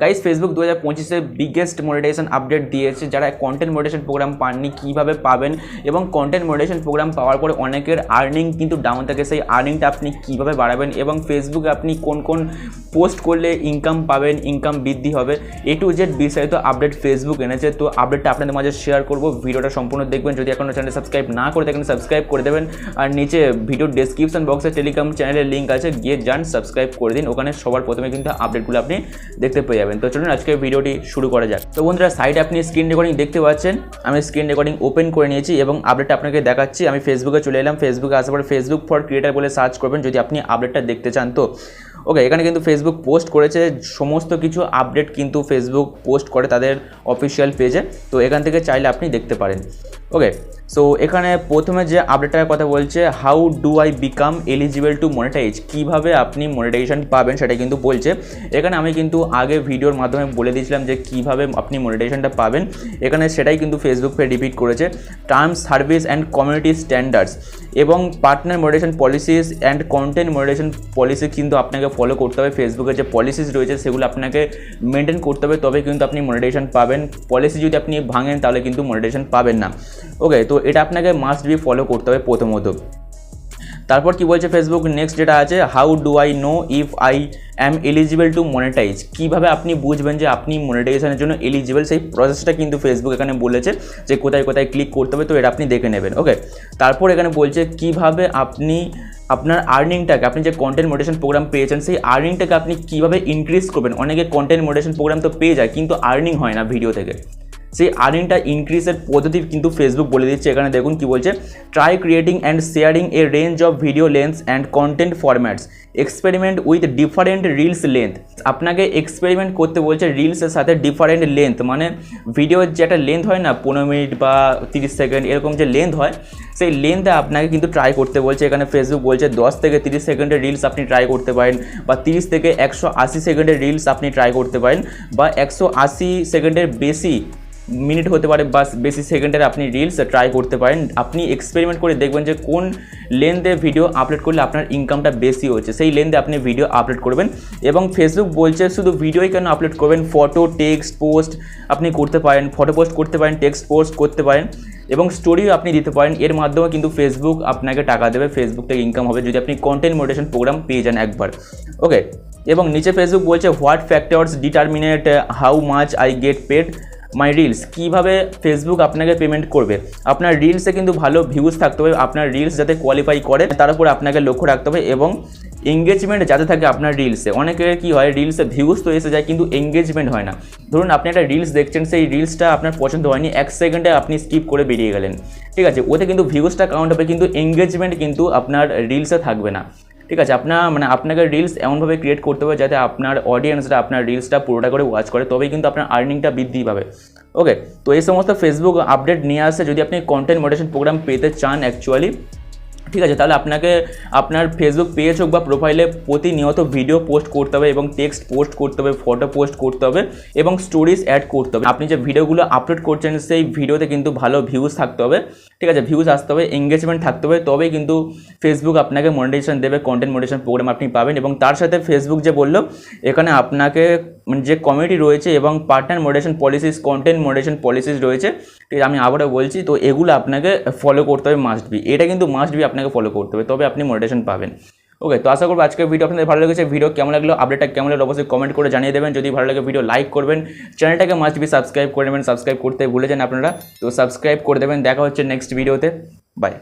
Guys Facebook 2025-এ biggest monetization update দিয়েছে। যারা কন্টেন্ট মনিটাইজেশন প্রোগ্রাম পাননি কীভাবে পাবেন, এবং কন্টেন্ট মনিটাইজেশন প্রোগ্রাম পাওয়ার পরে অনেকের আর্নিং কিন্তু ডাউন থাকে, সেই আর্নিংটা আপনি কীভাবে বাড়াবেন, এবং ফেসবুকে আপনি কোন কোন পোস্ট করলে ইনকাম পাবেন, ইনকাম বৃদ্ধি হবে, A to Z বিস্তারিত আপডেট ফেসবুক এনেছে। তো আপডেটটা আপনাদের মাঝে শেয়ার করবো, ভিডিওটা সম্পূর্ণ দেখবেন। যদি এখনও চ্যানেল সাবস্ক্রাইব না করে থাকেন সাবস্ক্রাইব করে দেবেন, আর নিচে ভিডিওর ডেসক্রিপশন বক্সে টেলিগ্রাম চ্যানেলের লিঙ্ক আছে, গিয়ে যান সাবস্ক্রাইব করে দিন। ওখানে সবার প্রথমে কিন্তু আপডেটগুলো আপনি দেখতে পেয়ে যাবেন। তো চলুন আজকে ভিডিওটি শুরু করা যাক। তো বন্ধুরা, সাইডে আপনি স্ক্রিন রেকর্ডিং দেখতে পাচ্ছেন, আমি স্ক্রিন রেকর্ডিং ওপেন করে নিয়েছি এবং আপডেটটা আপনাকে দেখাচ্ছি। আমি ফেসবুকে চলে এলাম, ফেসবুকে আসার পর ফেসবুক ফর ক্রিয়েটার বলে সার্চ করবেন যদি আপনি আপডেটটা দেখতে চান। তো ওকে, এখানে কিন্তু ফেসবুক পোস্ট করেছে সমস্ত কিছু আপডেট, কিন্তু ফেসবুক পোস্ট করে তাদের অফিসিয়াল পেজে। তো এখান থেকে চাইলে আপনি দেখতে পারেন। ওকে, সো এখানে প্রথমে যে আপডেটটার কথা বলছে, how do I become eligible to monetize, কীভাবে আপনি মনিটাইজেশন পাবেন সেটা কিন্তু বলছে। এখানে আমি কিন্তু আগে ভিডিওর মাধ্যমে বলে দিয়েছিলাম যে কীভাবে আপনি মনিটাইজেশনটা পাবেন। এখানে সেটাই কিন্তু ফেসবুক পে রিপিট করেছে। Terms, service and community standards এবং partner monetization policies and content monetization policy কিন্তু আপনাকে ফলো করতে হবে। ফেসবুকের যে পলিসিস রয়েছে সেগুলো আপনাকে মেনটেন করতে হবে, তবে কিন্তু আপনি মনিটাইজেশন পাবেন। পলিসি যদি আপনি ভাঙেন তাহলে কিন্তু মনিটাইজেশন পাবেন না। ওকে, তো এটা আপনাকে মাস্ট বি ফলো করতে হবে প্রথমত। তারপর কি বলছে ফেসবুক নেক্সট যেটা আছে, how do I know if I am eligible to monetize, কীভাবে আপনি বুঝবেন যে আপনি মনিটাইজেশনের জন্য এলিজিবল, সেই প্রসেসটা কিন্তু ফেসবুক এখানে বলেছে যে কোথায় কোথায় ক্লিক করতে হবে। তো এটা আপনি দেখে নেবেন। ওকে, তারপর এখানে বলছে কীভাবে আপনি আপনার আর্নিংটাকে, আপনি যে কন্টেন্ট মনিটাইজেশন প্রোগ্রাম পেয়েছেন সেই আর্নিংটাকে আপনি কীভাবে ইনক্রিজ করবেন। অনেকে কন্টেন্ট মনিটাইজেশন প্রোগ্রাম তো পেয়ে যায় কিন্তু আর্নিং হয় না ভিডিও থেকে, সেই আর্নিংটা ইনক্রিজের পদ্ধতি কিন্তু ফেসবুক বলে দিচ্ছে। এখানে দেখুন কি বলছে, try creating and sharing a range of video lengths and content formats, experiment with different reels length. আপনাকে এক্সপেরিমেন্ট করতে বলছে রিলসের সাথে ডিফারেন্ট লেন্থ, মানে ভিডিওর যে একটা লেন্থ হয় না 15 মিনিট বা 30 সেকেন্ড এরকম যে লেন্থ হয়, সেই লেন্থে আপনাকে কিন্তু ট্রাই করতে বলছে। এখানে ফেসবুক বলছে 10 থেকে 30 সেকেন্ডের রিলস আপনি ট্রাই করতে পারেন, বা 30 থেকে 180 সেকেন্ডের রিলস আপনি ট্রাই করতে পারেন, বা 180 সেকেন্ডের বেশি মিনিট হতে পারে বা বেশি সেকেন্ডের আপনি রিলস ট্রাই করতে পারেন। আপনি এক্সপেরিমেন্ট করে দেখবেন যে কোন লেন্থে ভিডিও আপলোড করলে আপনার ইনকামটা বেশি হচ্ছে, সেই লেন্থে আপনি ভিডিও আপলোড করবেন। এবং ফেসবুক বলছে শুধু ভিডিওই কেন আপলোড করবেন, ফটো, টেক্সট পোস্ট আপনি করতে পারেন, ফটো পোস্ট করতে পারেন, টেক্সট পোস্ট করতে পারেন, এবং স্টোরিও আপনি দিতে পারেন। এর মাধ্যমে কিন্তু ফেসবুক আপনাকে টাকা দেবে, ফেসবুক থেকে ইনকাম হবে যদি আপনি কন্টেন্ট মনিটাইজেশন প্রোগ্রাম পেয়ে যান একবার। ওকে, এবং নিচে ফেসবুক বলছে what factors determinate how much I get paid my reels, কীভাবে ফেসবুক আপনাকে পেমেন্ট করবে। আপনার রিলসে কিন্তু ভালো ভিউজ থাকতে হবে, আপনার রিলস যাতে কোয়ালিফাই করে তার উপর আপনাকে লক্ষ্য রাখতে হবে, এবং এঙ্গেজমেন্ট যাতে থাকে আপনার রিলসে। অনেকের কী হয়, রিলসে ভিউজ তো এসে যায় কিন্তু এঙ্গেজমেন্ট হয় না। ধরুন আপনি একটা রিলস দেখছেন, সেই রিলসটা আপনার পছন্দ হয়নি, 1 সেকেন্ডে আপনি স্কিপ করে বেরিয়ে গেলেন, ঠিক আছে, ওতে কিন্তু ভিউজটা কাউন্ট হবে কিন্তু এঙ্গেজমেন্ট কিন্তু আপনার রিলসে থাকবে না। ঠিক আছে, আপনাকে রিলস এমনভাবে ক্রিয়েট করতে হবে যাতে আপনার অডিয়েন্সরা আপনার রিলসটা পুরোটা করে ওয়াচ করে, তবেই কিন্তু আপনার আর্নিংটা বৃদ্ধি পাবে। ওকে, তো এই সমস্ত ফেসবুক আপডেট নিয়ে আসে যদি আপনি কন্টেন্ট মনিটাইজেশন প্রোগ্রাম পেতে চান অ্যাকচুয়ালি, ঠিক আছে, তাহলে আপনাকে আপনার ফেসবুক পেজ হোক বা প্রোফাইলে প্রতিনিয়ত ভিডিও পোস্ট করতে হবে, এবং টেক্সট পোস্ট করতে হবে, ফটো পোস্ট করতে হবে, এবং স্টোরিজ অ্যাড করতে হবে। আপনি যে ভিডিওগুলো আপলোড করছেন সেই ভিডিওতে কিন্তু ভালো ভিউজ থাকতে হবে, ঠিক আছে, ভিউজ আসতে হবে, এঙ্গেজমেন্ট থাকতে হবে, তবেই কিন্তু ফেসবুক আপনাকে মনিটাইজেশন দেবে, কন্টেন্ট মনিটাইজেশন প্রোগ্রাম আপনি পাবেন। এবং তার সাথে ফেসবুক যে বললো এখানে আপনাকে যে কমিউনিটি রয়েছে এবং partner monetization policies, content monetization policies রয়েছে, ঠিক আছে, আমি আবারও বলছি, তো এগুলো আপনাকে ফলো করতে হবে মাস্ট বি, এটা কিন্তু মাস্ট বি আপনাকে ফলো করতে হবে, তবে আপনি মনিটাইজেশন পাবেন। ওকে, তো আশা করবো আজকের ভিডিও আপনাদের ভালো লেগেছে। ভিডিও কেমন লাগলো, আপডেটটা কেমন লাগলো অবশ্যই কমেন্ট করে জানিয়ে দেবেন। যদি ভালো লাগে ভিডিও লাইক করবেন, চ্যানেলটাকে মাস্ট বি সাবস্ক্রাইব করে নেবেন, সাবস্ক্রাইব করতে ভুলে যান আপনারা, তো সাবস্ক্রাইব করে দেবেন। দেখা হচ্ছে নেক্সট ভিডিওতে, বাই।